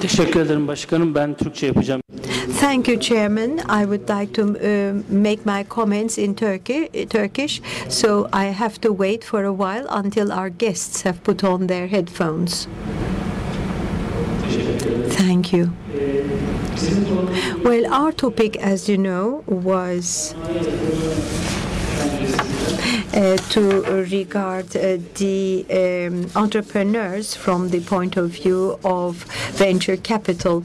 Teşekkür ederim başkanım. Ben Türkçe yapacağım. Thank you, Chairman. I would like to make my comments in Turkish, so I have to wait for a while until our guests have put on their headphones. Thank you. Well, our topic, as you know, was to regard the entrepreneurs from the point of view of venture capital.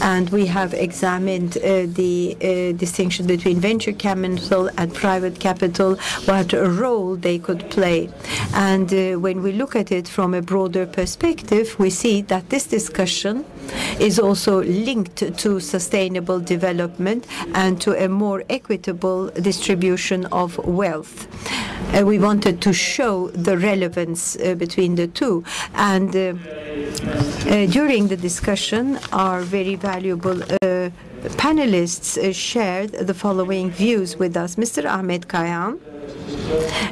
And we have examined the distinction between venture capital and private capital, what role they could play. And when we look at it from a broader perspective, we see that this discussion is also linked to sustainable development and to a more equitable distribution of wealth. We wanted to show the relevance between the two. And during the discussion, our very valuable panelists shared the following views with us. Mr. Ahmet Kayhan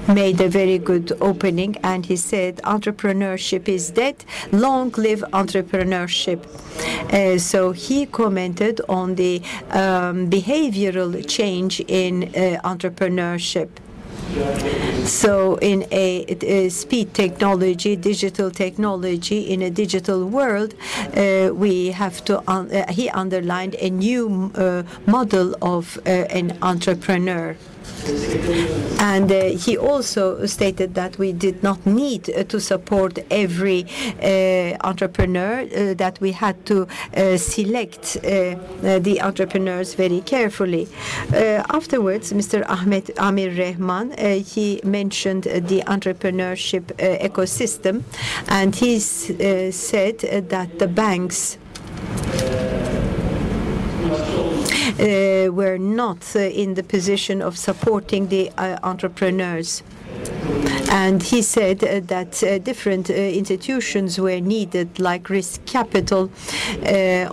made a very good opening, and he said entrepreneurship is dead, long live entrepreneurship. So he commented on the behavioral change in entrepreneurship. So in a speed technology, digital technology, in a digital world, we have to, he underlined a new model of an entrepreneur. And he also stated that we did not need to support every entrepreneur, that we had to select the entrepreneurs very carefully. Afterwards, Mr. Ahmet Amir Rehman, he mentioned the entrepreneurship ecosystem, and he said that the banks were not in the position of supporting the entrepreneurs. And he said that different institutions were needed, like risk capital,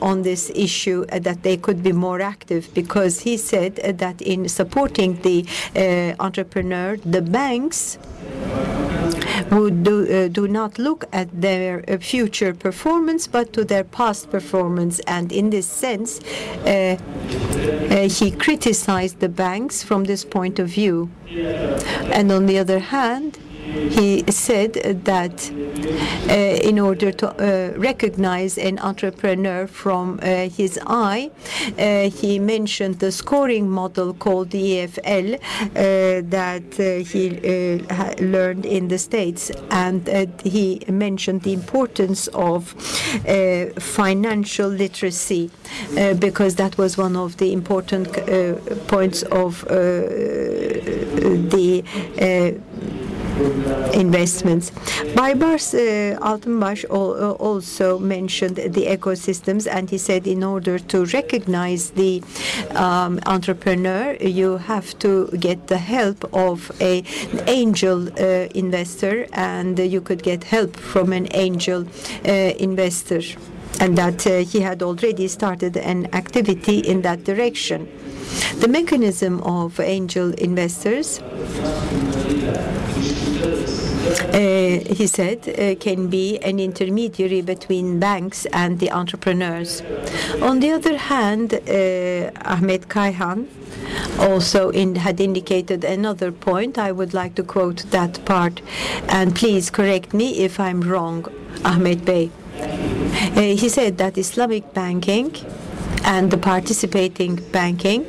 on this issue, that they could be more active, because he said that in supporting the entrepreneur, the banks would do not look at their future performance, but to their past performance. And in this sense, he criticized the banks from this point of view. And on the other hand, he said that in order to recognize an entrepreneur from his eye, he mentioned the scoring model called the IFFS that he learned in the States. And he mentioned the importance of financial literacy, because that was one of the important points of the investments. Baybars Altınbaş also mentioned the ecosystems, and he said in order to recognize the entrepreneur, you have to get the help of an angel investor, and you could get help from an angel investor, and that he had already started an activity in that direction. The mechanism of angel investors, he said, can be an intermediary between banks and the entrepreneurs. On the other hand, Ahmet Kayhan also had indicated another point. I would like to quote that part, and please correct me if I'm wrong, Ahmet Bey. He said that Islamic banking and the participating banking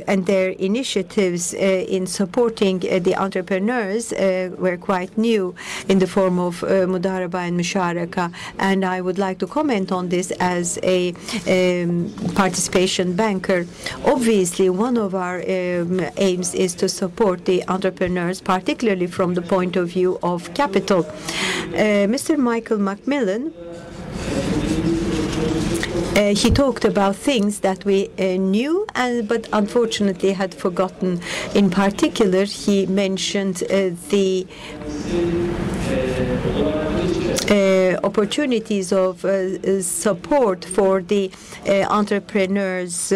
and their initiatives in supporting the entrepreneurs were quite new in the form of Mudaraba and Musharaka. And I would like to comment on this as a participation banker. Obviously, one of our aims is to support the entrepreneurs, particularly from the point of view of capital. Mr. Michael Macmillan, he talked about things that we knew, but unfortunately had forgotten. In particular, he mentioned the opportunities of support for the entrepreneurs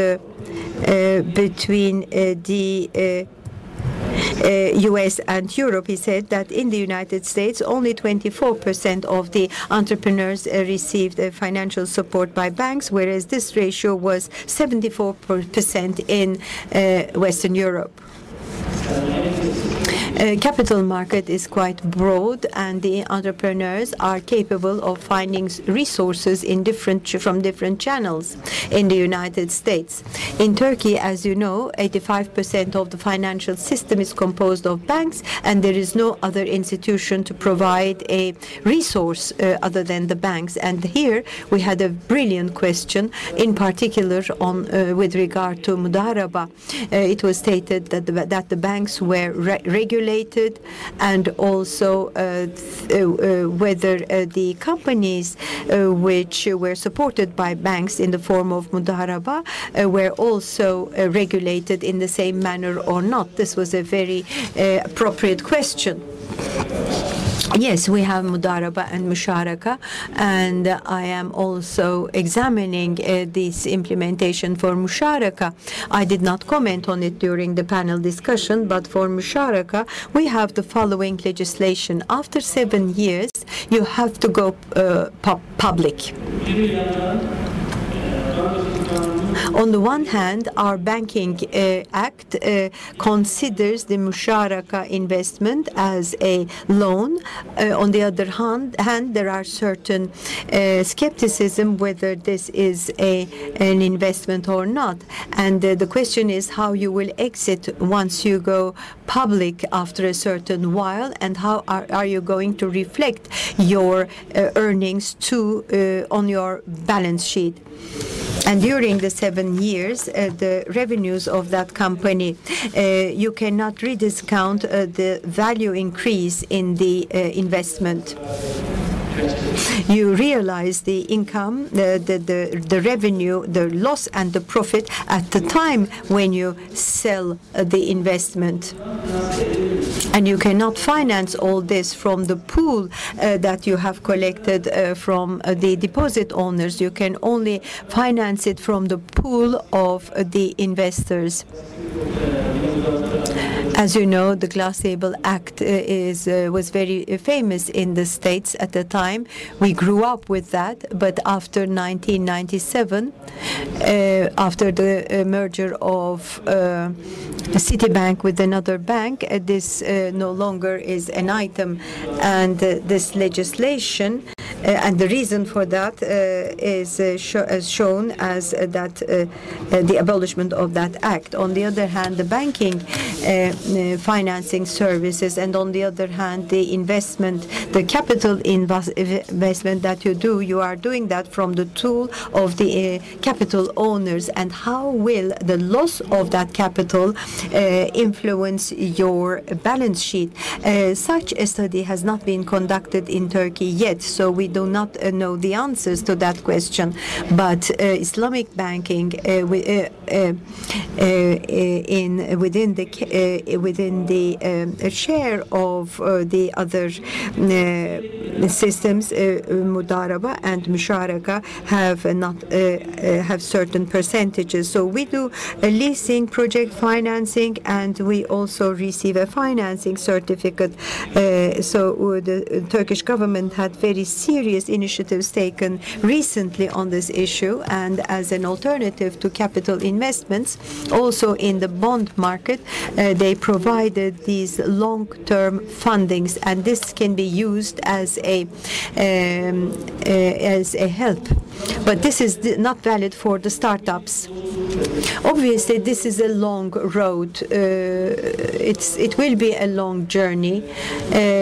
between the US and Europe, he said that in the United States, only 24% of the entrepreneurs received financial support by banks, whereas this ratio was 74% in Western Europe. Capital market is quite broad, and the entrepreneurs are capable of finding resources from different channels in the United States. In Turkey, as you know, 85% of the financial system is composed of banks, and there is no other institution to provide a resource other than the banks. And here we had a brilliant question, in particular with regard to Mudaraba. It was stated that the banks were regulated, and also whether the companies which were supported by banks in the form of Mudaraba were also regulated in the same manner or not. This was a very appropriate question. Yes, we have Mudaraba and Musharaka, and I am also examining this implementation for Musharaka. I did not comment on it during the panel discussion, but for Musharaka, we have the following legislation. After 7 years, you have to go public. On the one hand, our Banking Act considers the Musharaka investment as a loan. On the other hand, there are certain skepticism whether this is an investment or not. And the question is how you will exit once you go public after a certain while, and how are you going to reflect your earnings on your balance sheet. And during the 7 years, the revenues of that company, you cannot rediscount the value increase in the investment. You realize the income, the revenue, the loss and the profit at the time when you sell the investment. And you cannot finance all this from the pool that you have collected from the deposit owners. You can only finance it from the pool of the investors. As you know, the Glass-Steagall Act was very famous in the States at the time. We grew up with that, but after 1997, after the merger of Citibank with another bank, this no longer is an item, and this legislation and the reason for that is shown as that the abolishment of that act. On the other hand, the banking financing services, and on the other hand, the investment, the capital investment that you are doing that from the tool of the capital owners. And how will the loss of that capital influence your balance sheet? Such a study has not been conducted in Turkey yet, so we do not know the answers to that question. But Islamic banking within the share of the other systems, Mudaraba and Musharaka have certain percentages. So we do leasing, project financing, and we also receive a financing certificate. So the Turkish government had very serious initiatives taken recently on this issue, and as an alternative to capital investments, also in the bond market, they provided these long-term fundings, and this can be used as a help. But this is not valid for the startups. Obviously, this is a long road. It will be a long journey.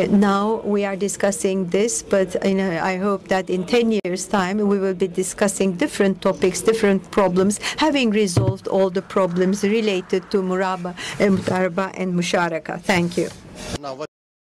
Now we are discussing this, but I hope that in 10 years' time we will be discussing different topics, different problems, having resolved all the problems related to Mudaraba and Musharaka. Thank you.